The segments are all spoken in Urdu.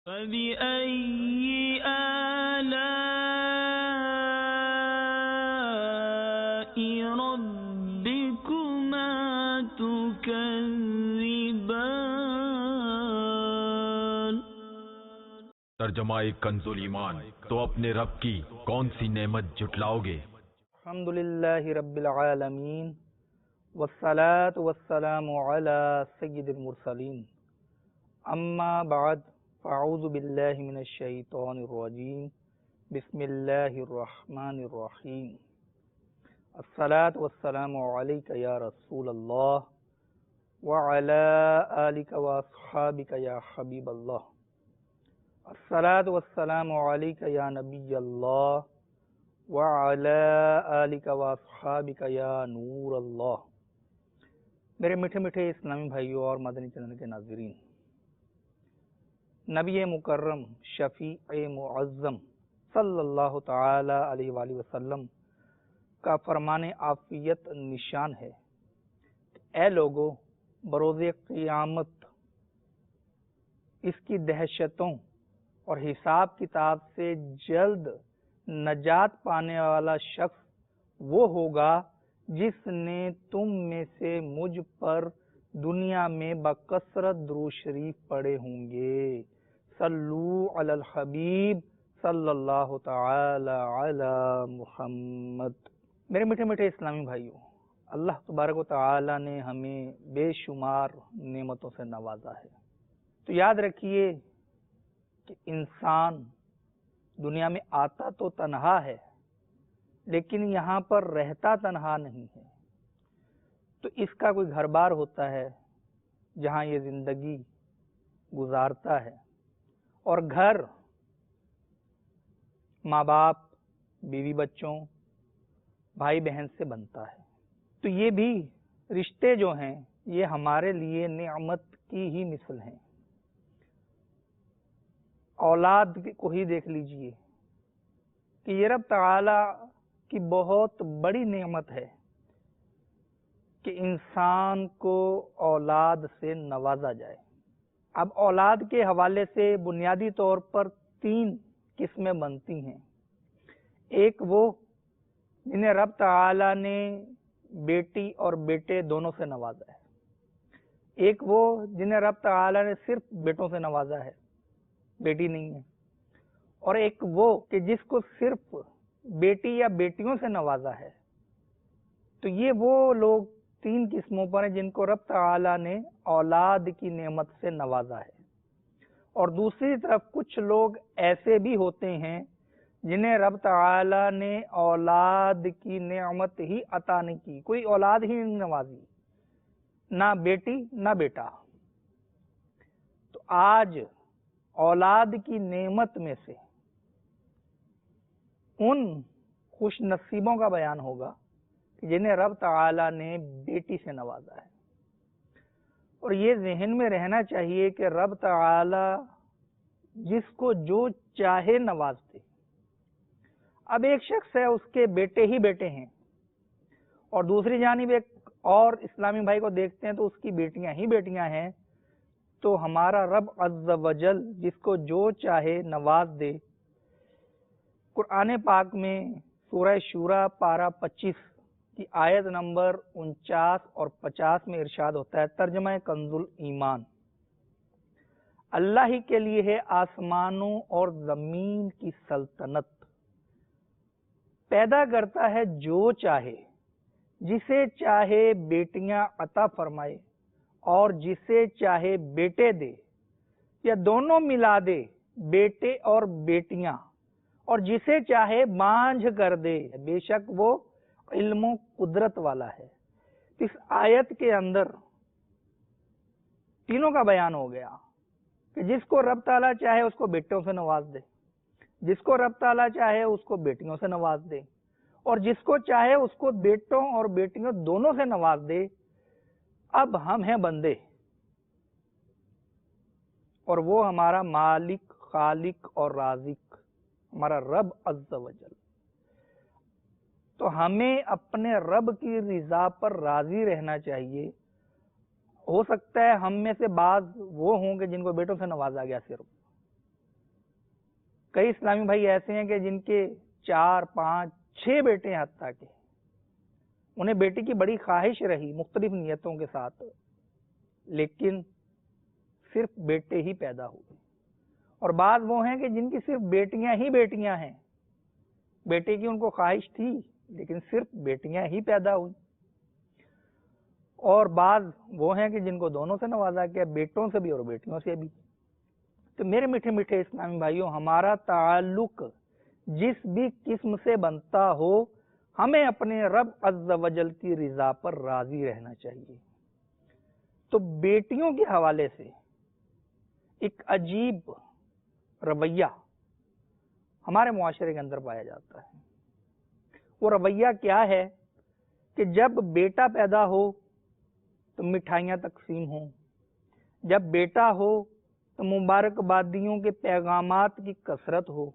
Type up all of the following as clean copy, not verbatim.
فَبِأَيِّ آلَاءِ رَبِّكُمَا تُكَذِّبَانِ۔ ترجمہ کنز ایمان، تو اپنے رب کی کون سی نعمت جھٹلاؤ گے؟ الحمدللہ رب العالمین والصلاة والسلام علی سید المرسلین، اما بعد فاعوذ باللہ من الشیطان الرجیم، بسم اللہ الرحمن الرحیم۔ الصلاة والسلام علیک یا رسول اللہ وعلی آلک واصحابک یا حبیب اللہ۔ الصلاة والسلام علیک یا نبی اللہ وعلی آلک واصحابک یا نور اللہ۔ میرے میٹھے میٹھے اسلامی بھائیوں اور مدنی چینل کے ناظرین، نبی مکرم شفیع معظم صلی اللہ تعالی علیہ وآلہ وسلم کا فرمان عافیت نشان ہے کہ اے لوگو، بروز قیامت اس کی دہشتوں اور حساب کتاب سے جلد نجات پانے والا شخص وہ ہوگا جس نے تم میں سے مجھ پر دنیا میں بکثرت درود شریف پڑھے ہوں گے۔ صلو علی الحبیب صلی اللہ تعالی علی محمد۔ میرے میٹھے میٹھے اسلامی بھائیوں، اللہ تبارک و تعالی نے ہمیں بے شمار نعمتوں سے نوازا ہے، تو یاد رکھیے کہ انسان دنیا میں آتا تو تنہا ہے، لیکن یہاں پر رہتا تنہا نہیں ہے۔ تو اس کا کوئی گھر بار ہوتا ہے جہاں یہ زندگی گزارتا ہے، اور گھر ماں باپ، بیوی بچوں، بھائی بہن سے بنتا ہے۔ تو یہ بھی رشتے جو ہیں یہ ہمارے لیے نعمت کی ہی مثل ہیں۔ اولاد کو ہی دیکھ لیجئے کہ یہ رب تعالی کی بہت بڑی نعمت ہے کہ انسان کو اولاد سے نوازا جائے۔ اب اولاد کے حوالے سے بنیادی طور پر 3 قسمیں بنتی ہیں۔ ایک وہ جنہیں رب تعالی نے بیٹی اور بیٹے دونوں سے نوازا ہے، ایک وہ جنہیں رب تعالی نے صرف بیٹوں سے نوازا ہے، بیٹی نہیں ہے، اور ایک وہ کہ جس کو صرف بیٹی یا بیٹیوں سے نوازا ہے۔ تو یہ وہ لوگ 3 قسموں پر ہیں جن کو رب تعالی نے اولاد کی نعمت سے نوازا ہے۔ اور دوسری طرف کچھ لوگ ایسے بھی ہوتے ہیں جنہیں رب تعالی نے اولاد کی نعمت ہی عطا نہیں کی، کوئی اولاد ہی نہیں نوازی، نہ بیٹی نہ بیٹا۔ تو آج اولاد کی نعمت میں سے ان خوش نصیبوں کا بیان ہوگا جنہیں رب تعالی نے بیٹی سے نوازا ہے۔ اور یہ ذہن میں رہنا چاہیے کہ رب تعالی جس کو جو چاہے نوازتے۔ اب ایک شخص ہے، اس کے بیٹے ہی بیٹے ہیں، اور دوسری جانب ایک اور اسلامی بھائی کو دیکھتے ہیں تو اس کی بیٹیاں ہی بیٹیاں ہیں۔ تو ہمارا رب عز و جل جس کو جو چاہے نواز دے۔ قرآن پاک میں سورہ شورى پارہ 25 کی آیت نمبر 49 اور 50 میں ارشاد ہوتا ہے، ترجمہ کنز ایمان: اللہ ہی کے لیے ہے آسمانوں اور زمین کی سلطنت، پیدا کرتا ہے جو چاہے، جسے چاہے بیٹیاں عطا فرمائے اور جسے چاہے بیٹے دے یا دونوں ملا دے، بیٹے اور بیٹیاں، اور جسے چاہے بانجھ کر دے، بے شک وہ علم و قدرت والا ہے۔ اس آیت کے اندر تینوں کا بیان ہو گیا کہ جس کو رب تعالیٰ چاہے اس کو بیٹوں سے نواز دے، جس کو رب تعالیٰ چاہے اس کو بیٹیوں سے نواز دے، اور جس کو چاہے اس کو بیٹوں اور بیٹیوں دونوں سے نواز دے۔ اب ہم ہیں بندے، اور وہ ہمارا مالک، خالق اور رازق ہمارا رب عز و جل۔ تو ہمیں اپنے رب کی رضا پر راضی رہنا چاہیے۔ ہو سکتا ہے ہم میں سے بعض وہ ہوں کہ جن کو بیٹوں سے نوازا گیا صرف، کئی اسلامی بھائی ایسے ہیں کہ جن کے 4 5 6 بیٹے ہیں حتیٰ کہ انہیں بیٹی کی بڑی خواہش رہی مختلف نیتوں کے ساتھ، لیکن صرف بیٹے ہی پیدا ہوئے۔ اور بعض وہ ہیں کہ جن کی صرف بیٹیاں ہی بیٹیاں ہیں، بیٹے کی ان کو خواہش تھی لیکن صرف بیٹیاں ہی پیدا ہوئی۔ اور بعض وہ ہیں کہ جن کو دونوں سے نوازا گیا، بیٹوں سے بھی اور بیٹیوں سے بھی۔ تو میرے میٹھے میٹھے اسلامی بھائیوں، ہمارا تعلق جس بھی قسم سے بنتا ہو، ہمیں اپنے رب عز و جل کی رضا پر راضی رہنا چاہیے۔ تو بیٹیوں کے حوالے سے ایک عجیب رویہ ہمارے معاشرے کے اندر پایا جاتا ہے۔ وہ رویہ کیا ہے کہ جب بیٹا پیدا ہو تو مٹھائیاں تقسیم ہوں، جب بیٹا ہو تو مبارکبادیوں کے پیغامات کی کثرت ہو،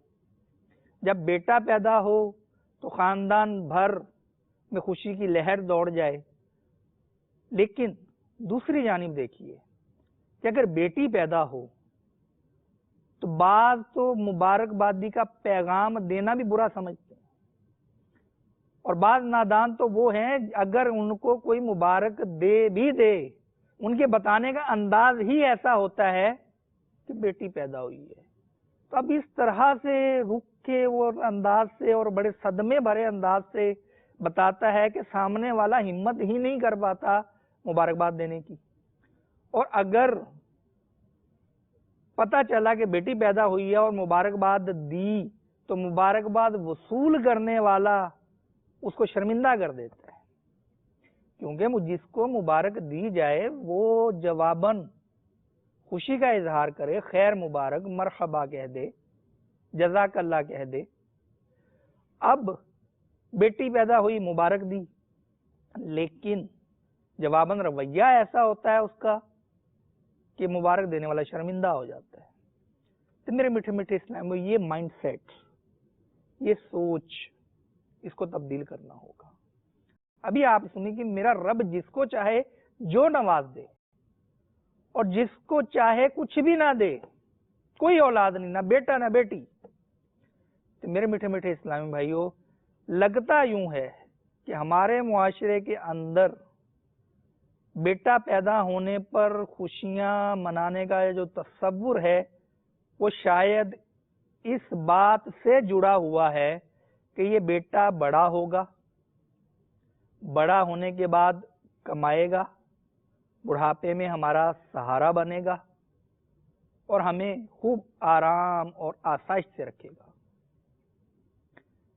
جب بیٹا پیدا ہو تو خاندان بھر میں خوشی کی لہر دوڑ جائے۔ لیکن دوسری جانب دیکھیے کہ اگر بیٹی پیدا ہو تو بعض تو مبارکبادی کا پیغام دینا بھی برا سمجھتے ہیں، اور بعض نادان تو وہ ہیں اگر ان کو کوئی مبارک دے بھی دے، ان کے بتانے کا انداز ہی ایسا ہوتا ہے کہ بیٹی پیدا ہوئی ہے۔ تو اب اس طرح سے رکھے وہ انداز سے اور بڑے صدمے بھرے انداز سے بتاتا ہے کہ سامنے والا ہمت ہی نہیں کر پاتا مبارکباد دینے کی۔ اور اگر پتا چلا کہ بیٹی پیدا ہوئی ہے اور مبارکباد دی تو مبارکباد وصول کرنے والا اس کو شرمندہ کر دیتا ہے، کیونکہ جس کو مبارک دی جائے وہ جواباً خوشی کا اظہار کرے، خیر مبارک، مرحبا کہہ دے، جزاک اللہ کہہ دے۔ اب بیٹی پیدا ہوئی، مبارک دی، لیکن جواباً رویہ ایسا ہوتا ہے اس کا کہ مبارک دینے والا شرمندہ ہو جاتا ہے۔ تو میرے میٹھے میٹھے اسلام میں یہ مائنڈ سیٹ، یہ سوچ، اس کو تبدیل کرنا ہوگا۔ ابھی آپ سنیں کہ میرا رب جس کو چاہے جو نواز دے اور جس کو چاہے کچھ بھی نہ دے، کوئی اولاد نہیں، نہ بیٹا نہ بیٹی۔ تو میرے میٹھے میٹھے اسلامی بھائیوں، لگتا یوں ہے کہ ہمارے معاشرے کے اندر بیٹا پیدا ہونے پر خوشیاں منانے کا جو تصور ہے وہ شاید اس بات سے جڑا ہوا ہے کہ یہ بیٹا بڑا ہوگا، بڑا ہونے کے بعد کمائے گا، بڑھاپے میں ہمارا سہارا بنے گا اور ہمیں خوب آرام اور آسائش سے رکھے گا۔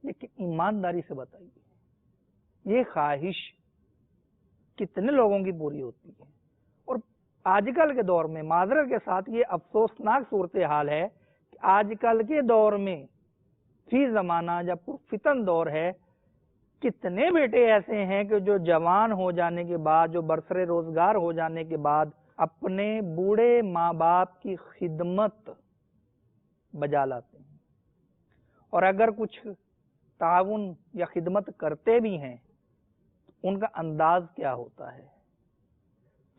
لیکن ایمانداری سے بتائیے، یہ خواہش کتنے لوگوں کی پوری ہوتی ہے؟ اور آج کل کے دور میں معذرت کے ساتھ یہ افسوسناک صورتحال ہے کہ آج کل کے دور میں فی زمانہ جب فتن دور ہے، کتنے بیٹے ایسے ہیں کہ جو جوان ہو جانے کے بعد، جو برسر روزگار ہو جانے کے بعد اپنے بوڑھے ماں باپ کی خدمت بجا لاتے ہیں، اور اگر کچھ تعاون یا خدمت کرتے بھی ہیں ان کا انداز کیا ہوتا ہے۔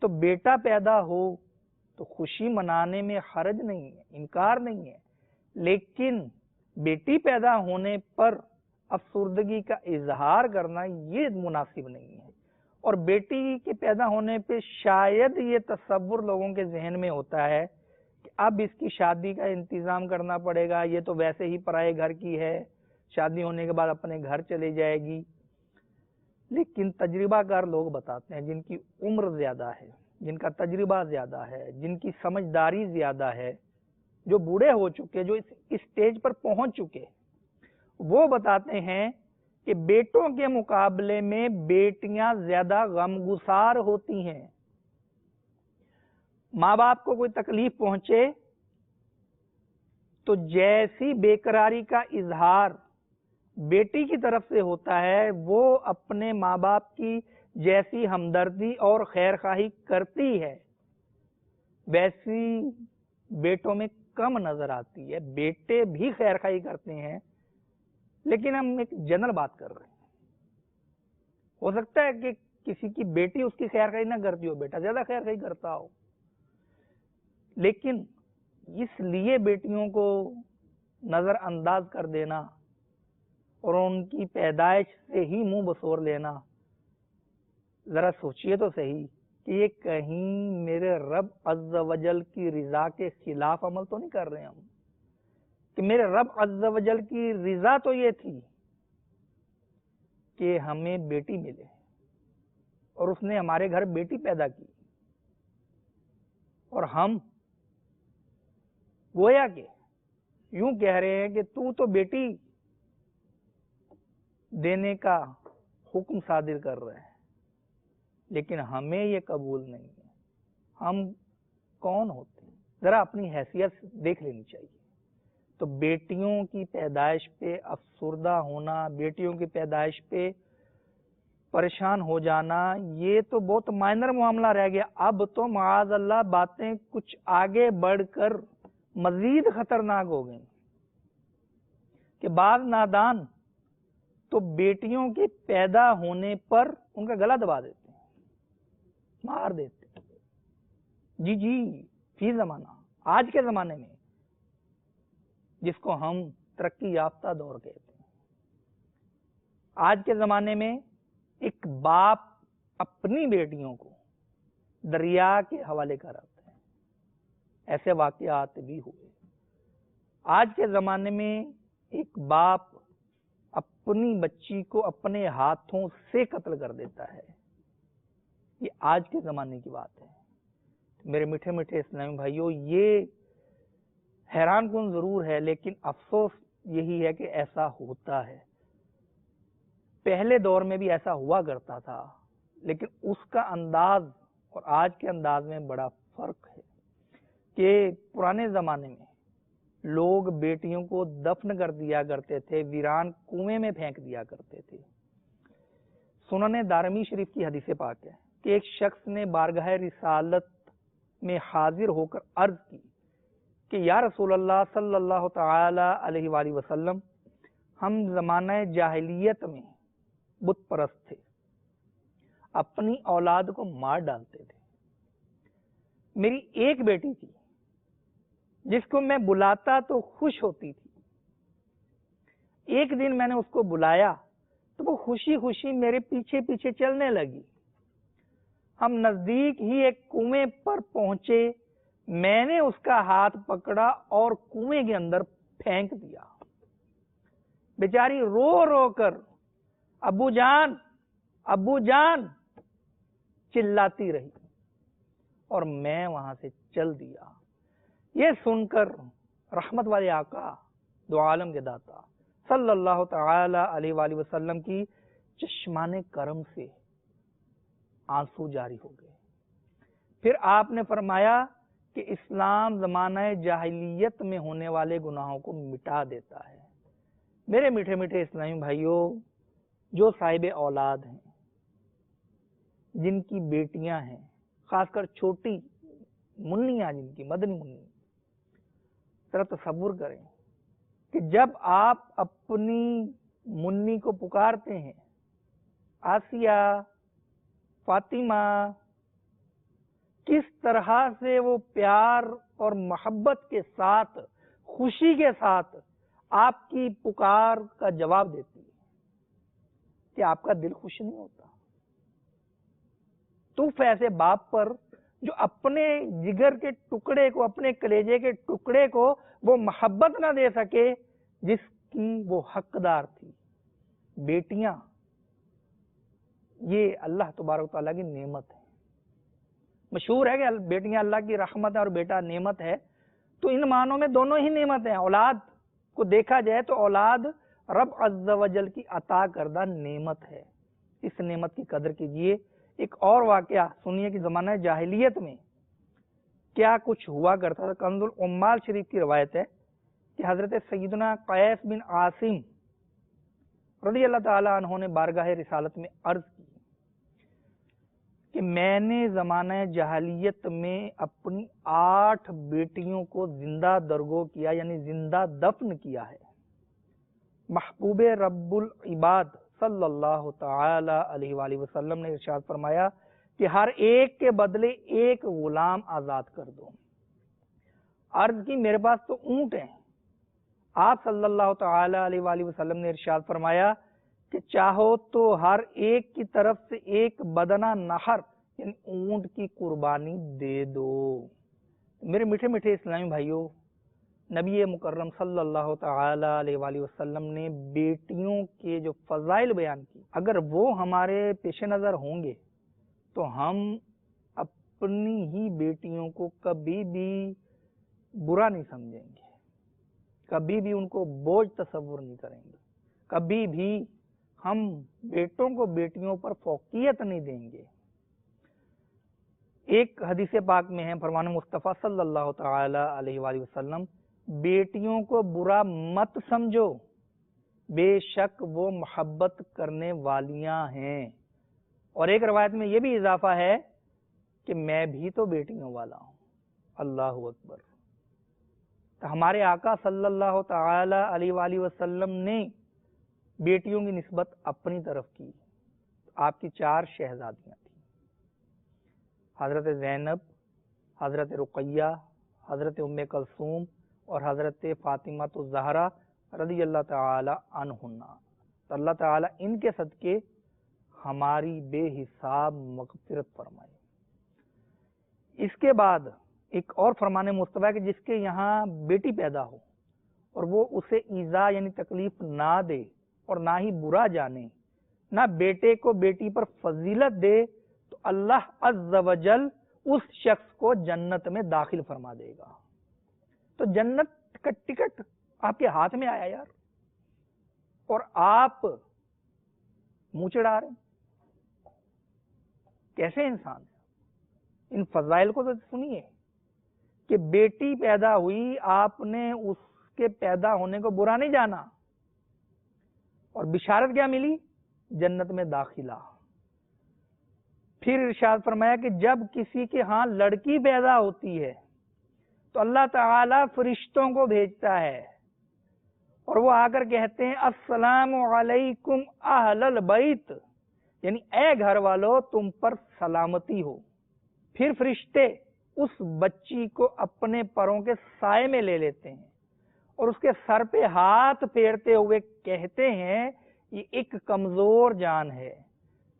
تو بیٹا پیدا ہو تو خوشی منانے میں حرج نہیں ہے، انکار نہیں ہے، لیکن بیٹی پیدا ہونے پر افسردگی کا اظہار کرنا یہ مناسب نہیں ہے۔ اور بیٹی کے پیدا ہونے پہ شاید یہ تصور لوگوں کے ذہن میں ہوتا ہے کہ اب اس کی شادی کا انتظام کرنا پڑے گا، یہ تو ویسے ہی پرائے گھر کی ہے، شادی ہونے کے بعد اپنے گھر چلے جائے گی۔ لیکن تجربہ کار لوگ بتاتے ہیں، جن کی عمر زیادہ ہے، جن کا تجربہ زیادہ ہے، جن کی سمجھداری زیادہ ہے، جو بوڑھے ہو چکے، جو اس اسٹیج پر پہنچ چکے، وہ بتاتے ہیں کہ بیٹوں کے مقابلے میں بیٹیاں زیادہ غمگسار ہوتی ہیں۔ ماں باپ کو کوئی تکلیف پہنچے تو جیسی بے قراری کا اظہار بیٹی کی طرف سے ہوتا ہے، وہ اپنے ماں باپ کی جیسی ہمدردی اور خیر خواہی کرتی ہے ویسی بیٹوں میں کم نظر آتی ہے۔ بیٹے بھی خیر خواہی کرتے ہیں، لیکن ہم ایک جنرل بات کر رہے ہیں۔ ہو سکتا ہے کہ کسی کی بیٹی اس کی خیر خواہی نہ کرتی ہو، بیٹا زیادہ خیر خواہی کرتا ہو، لیکن اس لیے بیٹیوں کو نظر انداز کر دینا اور ان کی پیدائش سے ہی منہ بسور لینا، ذرا سوچئے تو صحیح کہ یہ کہیں میرے رب عز و جل کی رضا کے خلاف عمل تو نہیں کر رہے ہم؟ کہ میرے رب عز و جل کی رضا تو یہ تھی کہ ہمیں بیٹی ملے، اور اس نے ہمارے گھر بیٹی پیدا کی، اور ہم گویا کہ یوں کہہ رہے ہیں کہ تو بیٹی دینے کا حکم صادر کر رہا ہے، لیکن ہمیں یہ قبول نہیں ہے۔ ہم کون ہوتے ہیں؟ ذرا اپنی حیثیت دیکھ لینی چاہیے۔ تو بیٹیوں کی پیدائش پہ افسردہ ہونا، بیٹیوں کی پیدائش پہ پریشان ہو جانا، یہ تو بہت مائنر معاملہ رہ گیا۔ اب تو معاذ اللہ باتیں کچھ آگے بڑھ کر مزید خطرناک ہو گئی کہ بعض نادان تو بیٹیوں کے پیدا ہونے پر ان کا گلا دبا دیتے ہیں، مار دیتے ہیں۔ جی فی زمانہ، آج کے زمانے میں، جس کو ہم ترقی یافتہ دور کہتے ہیں، آج کے زمانے میں ایک باپ اپنی بیٹیوں کو دریا کے حوالے کراتا ہے۔ ایسے واقعات بھی ہوئے۔ آج کے زمانے میں ایک باپ اپنی بچی کو اپنے ہاتھوں سے قتل کر دیتا ہے۔ یہ آج کے زمانے کی بات ہے۔ میرے میٹھے میٹھے اسلامی بھائیوں، یہ حیران کن ضرور ہے، لیکن افسوس یہی ہے کہ ایسا ہوتا ہے۔ پہلے دور میں بھی ایسا ہوا کرتا تھا، لیکن اس کا انداز اور آج کے انداز میں بڑا فرق ہے کہ پرانے زمانے میں لوگ بیٹیوں کو دفن کر دیا کرتے تھے، ویران کنویں میں پھینک دیا کرتے تھے۔ سنن دارمی شریف کی حدیث پاک ہے کہ ایک شخص نے بارگاہ رسالت میں حاضر ہو کر عرض کی کہ یا رسول اللہ صلی اللہ تعالی علیہ وآلہ وسلم، ہم زمانہ جاہلیت میں بت پرست تھے، اپنی اولاد کو مار ڈالتے تھے۔ میری ایک بیٹی تھی جس کو میں بلاتا تو خوش ہوتی تھی۔ ایک دن میں نے اس کو بلایا تو وہ خوشی خوشی میرے پیچھے پیچھے چلنے لگی۔ ہم نزدیک ہی ایک کنویں پر پہنچے، میں نے اس کا ہاتھ پکڑا اور کنویں کے اندر پھینک دیا۔ بیچاری رو رو کر ابو جان ابو جان چلاتی رہی، اور میں وہاں سے چل دیا۔ یہ سن کر رحمت والے آقا دو عالم کے داتا صلی اللہ تعالی علیہ وآلہ وسلم کی چشمان کرم سے آنسو جاری ہو گئے۔ پھر آپ نے فرمایا کہ اسلام زمانہ جاہلیت میں ہونے والے گناہوں کو مٹا دیتا ہے۔ میرے میٹھے میٹھے اسلامی بھائیوں، جو صاحب اولاد ہیں، جن کی بیٹیاں ہیں، خاص کر چھوٹی منیاں جن کی مدنی منی، ذرا تصور کریں کہ جب آپ اپنی منی کو پکارتے ہیں، آسیہ، فاطمہ، کس طرح سے وہ پیار اور محبت کے ساتھ، خوشی کے ساتھ آپ کی پکار کا جواب دیتی ہے، کہ آپ کا دل خوش نہیں ہوتا؟ تو ایسے باپ پر جو اپنے جگر کے ٹکڑے کو، اپنے کلیجے کے ٹکڑے کو وہ محبت نہ دے سکے جس کی وہ حقدار تھی۔ بیٹیاں یہ اللہ تبارک و تعالیٰ کی نعمت ہے۔ مشہور ہے کہ بیٹیاں اللہ کی رحمت ہے اور بیٹا نعمت ہے، تو ان معنوں میں دونوں ہی نعمت ہیں۔ اولاد کو دیکھا جائے تو اولاد رب عز و جل کی عطا کردہ نعمت ہے، اس نعمت کی قدر کیجئے۔ ایک اور واقعہ سنیے کہ زمانہ جاہلیت میں کیا کچھ ہوا کرتا تھا۔ کنز العمال شریف کی روایت ہے کہ حضرت سیدنا قیس بن عاصم رضی اللہ تعالی عنہ نے بارگاہ رسالت میں عرض کی کہ میں نے زمانہ جاہلیت میں اپنی 8 بیٹیوں کو زندہ درگو کیا، یعنی زندہ دفن کیا ہے۔ محبوب رب العباد صلی اللہ تعالی علیہ وآلہ وسلم نے ارشاد فرمایا کہ ہر ایک کے بدلے ایک غلام آزاد کر دو۔ عرض کی میرے پاس تو اونٹ ہیں، آپ صلی اللہ تعالی علیہ وآلہ وسلم نے ارشاد فرمایا کہ چاہو تو ہر ایک کی طرف سے ایک بدنہ نہر یعنی اونٹ کی قربانی دے دو۔ میرے میٹھے میٹھے اسلامی بھائیوں، نبی مکرم صلی اللہ تعالی علیہ وآلہ وسلم نے بیٹیوں کے جو فضائل بیان کی، اگر وہ ہمارے پیش نظر ہوں گے تو ہم اپنی ہی بیٹیوں کو کبھی بھی برا نہیں سمجھیں گے، کبھی بھی ان کو بوجھ تصور نہیں کریں گے، کبھی بھی ہم بیٹوں کو بیٹیوں پر فوقیت نہیں دیں گے۔ ایک حدیث پاک میں ہے، فرمان مصطفیٰ صلی اللہ تعالی علیہ وآلہ وسلم، بیٹیوں کو برا مت سمجھو، بے شک وہ محبت کرنے والیاں ہیں۔ اور ایک روایت میں یہ بھی اضافہ ہے کہ میں بھی تو بیٹیوں والا ہوں۔ اللہ اکبر۔ تو ہمارے آقا صلی اللہ تعالی علیہ وآلہ وسلم نے بیٹیوں کی نسبت اپنی طرف کی۔ آپ کی 4 شہزادیاں تھیں، حضرت زینب، حضرت رقیہ، حضرت ام کلثوم اور حضرت فاطمہ الزہرا رضی اللہ تعالی عنہن۔ تو اللہ تعالی ان کے صدقے ہماری بے حساب مغفرت فرمائے۔ اس کے بعد ایک اور فرمان مصطفیٰ کہ جس کے یہاں بیٹی پیدا ہو اور وہ اسے ایذا یعنی تکلیف نہ دے اور نہ ہی برا جانے، نہ بیٹے کو بیٹی پر فضیلت دے، تو اللہ عز و جل اس شخص کو جنت میں داخل فرما دے گا۔ تو جنت کا ٹکٹ آپ کے ہاتھ میں آیا یار، اور آپ منہ چڑھا رہے ہیں۔ کیسے انسان ہے؟ ان فضائل کو تو سنیے کہ بیٹی پیدا ہوئی، آپ نے اس کے پیدا ہونے کو برا نہیں جانا، اور بشارت کیا ملی؟ جنت میں داخلہ۔ پھر ارشاد فرمایا کہ جب کسی کے ہاں لڑکی پیدا ہوتی ہے تو اللہ تعالی فرشتوں کو بھیجتا ہے، اور وہ آ کر کہتے ہیں السلام علیکم اہل البیت، یعنی اے گھر والو تم پر سلامتی ہو۔ پھر فرشتے اس بچی کو اپنے پروں کے سائے میں لے لیتے ہیں اور اس کے سر پہ ہاتھ پھیرتے ہوئے کہتے ہیں یہ ایک کمزور جان ہے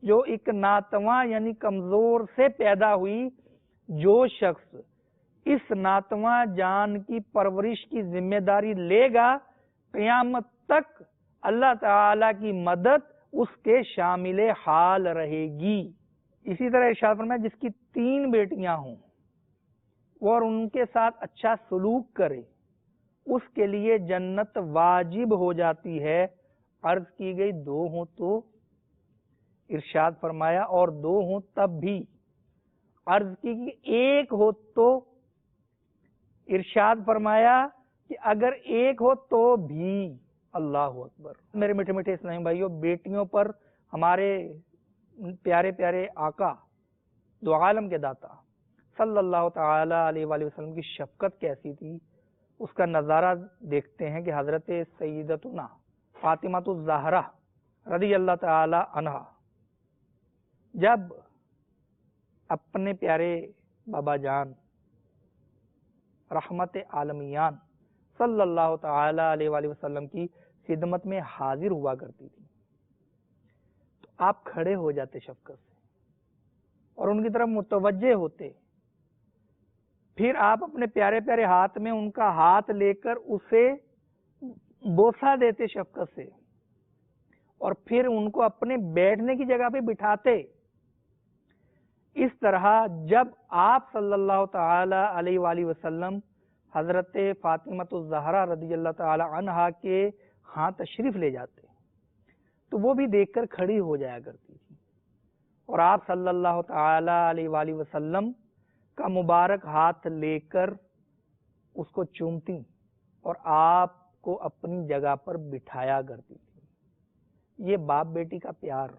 جو ایک ناتواں یعنی کمزور سے پیدا ہوئی، جو شخص اس ناتواں جان کی پرورش کی ذمہ داری لے گا قیامت تک اللہ تعالی کی مدد اس کے شامل حال رہے گی۔ اسی طرح ارشاد فرمایا جس کی 3 بیٹیاں ہوں اور ان کے ساتھ اچھا سلوک کرے اس کے لیے جنت واجب ہو جاتی ہے۔ عرض کی گئی 2 ہوں تو؟ ارشاد فرمایا اور 2 ہوں تب بھی۔ عرض کی کہ 1 ہو تو؟ ارشاد فرمایا کہ اگر 1 ہو تو بھی۔ اللہ اکبر۔ میرے میٹھے میٹھے اسلامی بھائیوں، بیٹیوں پر ہمارے پیارے پیارے آقا دو عالم کے داتا صلی اللہ تعالی علیہ وآلہ وسلم کی شفقت کیسی تھی، اس کا نظارہ دیکھتے ہیں کہ حضرت سیدتنا فاطمہ الزہرا رضی اللہ تعالی عنہا جب اپنے پیارے بابا جان رحمت عالمیان صلی اللہ تعالی علیہ وآلہ وسلم کی خدمت میں حاضر ہوا کرتی تھی تو آپ کھڑے ہو جاتے شفقت سے اور ان کی طرف متوجہ ہوتے، پھر آپ اپنے پیارے پیارے ہاتھ میں ان کا ہاتھ لے کر اسے بوسہ دیتے شفقت سے، اور پھر ان کو اپنے بیٹھنے کی جگہ پہ بٹھاتے۔ اس طرح جب آپ صلی اللہ تعالی علیہ وآلہ وسلم حضرت فاطمہ الزہرا رضی اللہ تعالی عنہا کے ہاں تشریف لے جاتے تو وہ بھی دیکھ کر کھڑی ہو جایا کرتی تھی، اور آپ صلی اللہ تعالی علیہ وآلہ وسلم کا مبارک ہاتھ لے کر اس کو چومتی اور آپ کو اپنی جگہ پر بٹھایا کرتی تھی۔ یہ باپ بیٹی کا پیار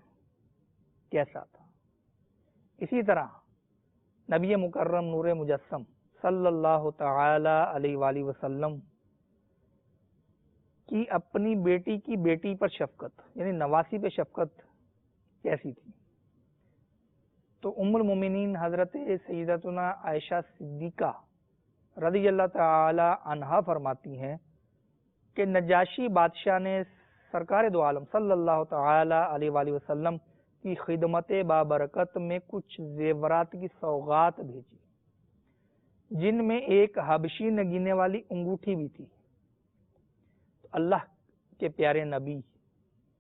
کیسا تھا۔ اسی طرح نبی مکرم نور مجسم صلی اللہ تعالی علیہ وآلہ وسلم کی اپنی بیٹی کی بیٹی پر شفقت یعنی نواسی پہ شفقت کیسی تھی۔ تو ام المومنین حضرت سیدتنا عائشہ صدیقہ رضی اللہ تعالی عنہا فرماتی ہیں کہ نجاشی بادشاہ نے سرکار دو عالم صلی اللہ تعالی علیہ وآلہ وسلم کی خدمت بابرکت میں کچھ زیورات کی سوغات بھیجی، جن میں ایک حبشی نگینے والی انگوٹھی بھی تھی۔ تو اللہ کے پیارے نبی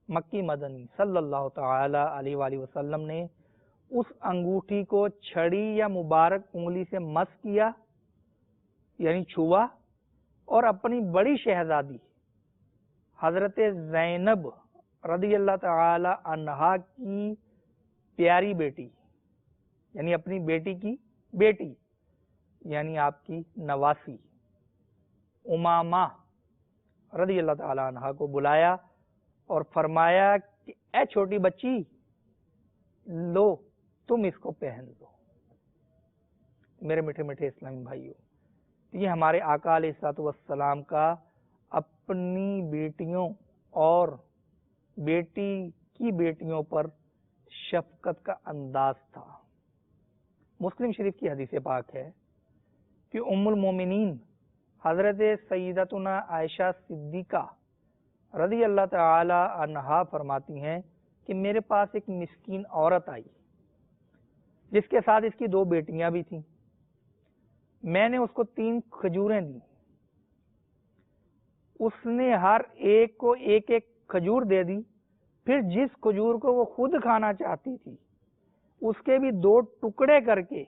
مکی مدنی صلی اللہ تعالی علیہ وآلہ وسلم نے اس انگوٹھی کو چھڑی یا مبارک انگلی سے مس کیا، یعنی چھوا، اور اپنی بڑی شہزادی حضرت زینب رضی اللہ تعالی عنہا کی پیاری بیٹی، یعنی اپنی بیٹی کی بیٹی، یعنی آپ کی نواسی امامہ رضی اللہ تعالی عنہا کو بلایا اور فرمایا کہ اے چھوٹی بچی، لو تم اس کو پہن لو۔ میرے میٹھے میٹھے اسلامی بھائیوں، یہ ہمارے آقا علیہ الصلوۃ والسلام کا اپنی بیٹیوں اور بیٹی کی بیٹیوں پر شفقت کا انداز تھا۔ مسلم شریف کی حدیث پاک ہے کہ ام المومنین حضرت سیدتنا عائشہ صدیقہ رضی اللہ تعالی عنہا فرماتی ہیں کہ میرے پاس ایک مسکین عورت آئی جس کے ساتھ اس کی 2 بیٹیاں بھی تھیں۔ میں نے اس کو 3 کھجوریں دی، اس نے ہر ایک کو ایک ایک کھجور دے دی، پھر جس کھجور کو وہ خود کھانا چاہتی تھی اس کے بھی 2 ٹکڑے کر کے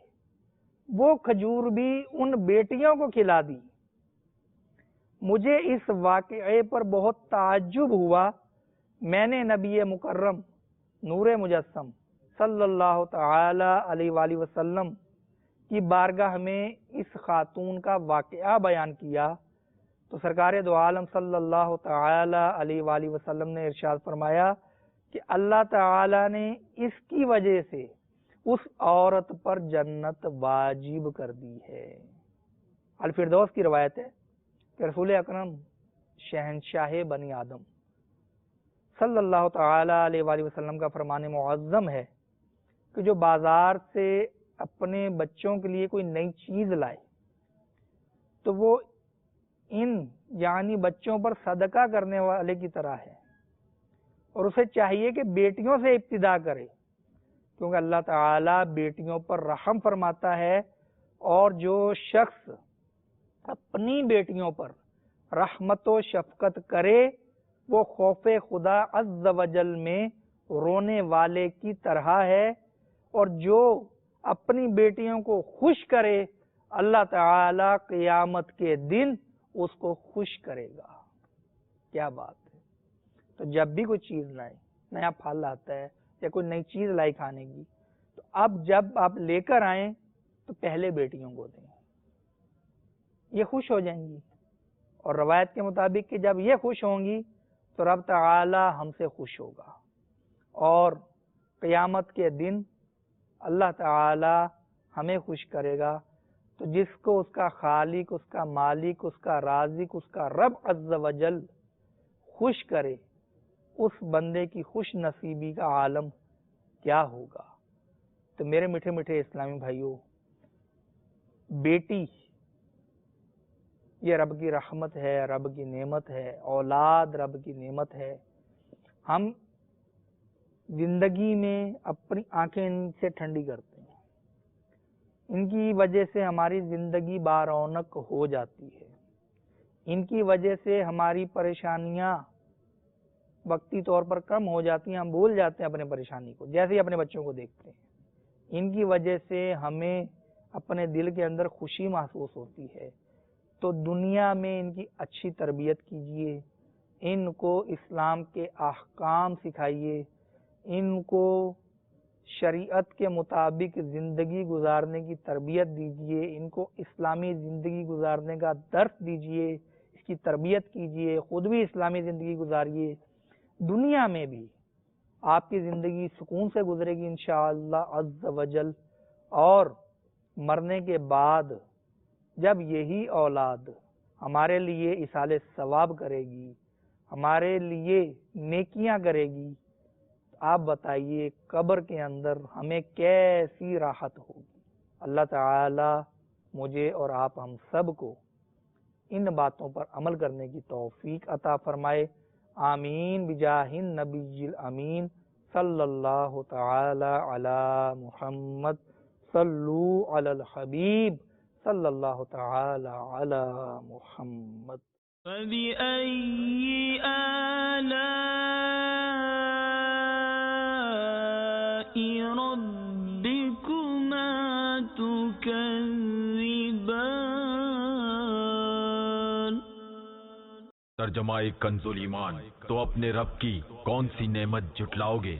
وہ کھجور بھی ان بیٹیوں کو کھلا دی۔ مجھے اس واقعے پر بہت تعجب ہوا۔ میں نے نبی مکرم نور مجسم صلی اللہ تعالی علیہ وآلہ وسلم کی بارگاہ میں اس خاتون کا واقعہ بیان کیا تو سرکار دو عالم صلی اللہ تعالی علیہ وآلہ وسلم نے ارشاد فرمایا کہ اللہ تعالی نے اس کی وجہ سے اس عورت پر جنت واجب کر دی ہے۔ الفردوس کی روایت ہے کہ رسول اکرم شہنشاہ بنی آدم صلی اللہ تعالی علیہ وآلہ وسلم کا فرمان معظم ہے کہ جو بازار سے اپنے بچوں کے لیے کوئی نئی چیز لائے تو وہ ان یعنی بچوں پر صدقہ کرنے والے کی طرح ہے، اور اسے چاہیے کہ بیٹیوں سے ابتدا کرے، کیونکہ اللہ تعالی بیٹیوں پر رحم فرماتا ہے، اور جو شخص اپنی بیٹیوں پر رحمت و شفقت کرے وہ خوف خدا عز و جل میں رونے والے کی طرح ہے، اور جو اپنی بیٹیوں کو خوش کرے اللہ تعالی قیامت کے دن اس کو خوش کرے گا۔ کیا بات ہے! تو جب بھی کوئی چیز لائے، نیا پھل آتا ہے یا کوئی نئی چیز لائی کھانے کی، تو اب جب آپ لے کر آئیں تو پہلے بیٹیوں کو دیں، یہ خوش ہو جائیں گی، اور روایت کے مطابق کہ جب یہ خوش ہوں گی تو رب تعالی ہم سے خوش ہوگا، اور قیامت کے دن اللہ تعالی ہمیں خوش کرے گا۔ تو جس کو اس کا خالق، اس کا مالک، اس کا رازق، اس کا رب عز و جل خوش کرے، اس بندے کی خوش نصیبی کا عالم کیا ہوگا۔ تو میرے میٹھے میٹھے اسلامی بھائیوں، بیٹی یہ رب کی رحمت ہے، رب کی نعمت ہے، اولاد رب کی نعمت ہے۔ ہم زندگی میں اپنی آنکھیں ان سے ٹھنڈی کرتے ہیں، ان کی وجہ سے ہماری زندگی بارونق ہو جاتی ہے، ان کی وجہ سے ہماری پریشانیاں وقتی طور پر کم ہو جاتی ہیں، ہم بھول جاتے ہیں اپنے پریشانی کو، جیسے ہی اپنے بچوں کو دیکھتے ہیں۔ ان کی وجہ سے ہمیں اپنے دل کے اندر خوشی محسوس ہوتی ہے۔ تو دنیا میں ان کی اچھی تربیت کیجیے، ان کو اسلام کے احکام سکھائیے، ان کو شریعت کے مطابق زندگی گزارنے کی تربیت دیجیے، ان کو اسلامی زندگی گزارنے کا درس دیجیے، اس کی تربیت کیجیے، خود بھی اسلامی زندگی گزاریے۔ دنیا میں بھی آپ کی زندگی سکون سے گزرے گی انشاءاللہ عز و جل، اور مرنے کے بعد جب یہی اولاد ہمارے لیے ایصال ثواب کرے گی، ہمارے لیے نیکیاں کرے گی، آپ بتائیے قبر کے اندر ہمیں کیسی راحت ہوگی۔ اللہ تعالی مجھے اور آپ ہم سب کو ان باتوں پر عمل کرنے کی توفیق عطا فرمائے. آمین بجاہ النبی الامین صلی اللہ تعالی علی محمد. صلو علی الحبیب صلی اللہ تعالی علی محمد. فبأي آلاء ربكما تكذبان. ترجمہ کنز ایمان، تو اپنے رب کی کون سی نعمت جھٹلاؤ گے؟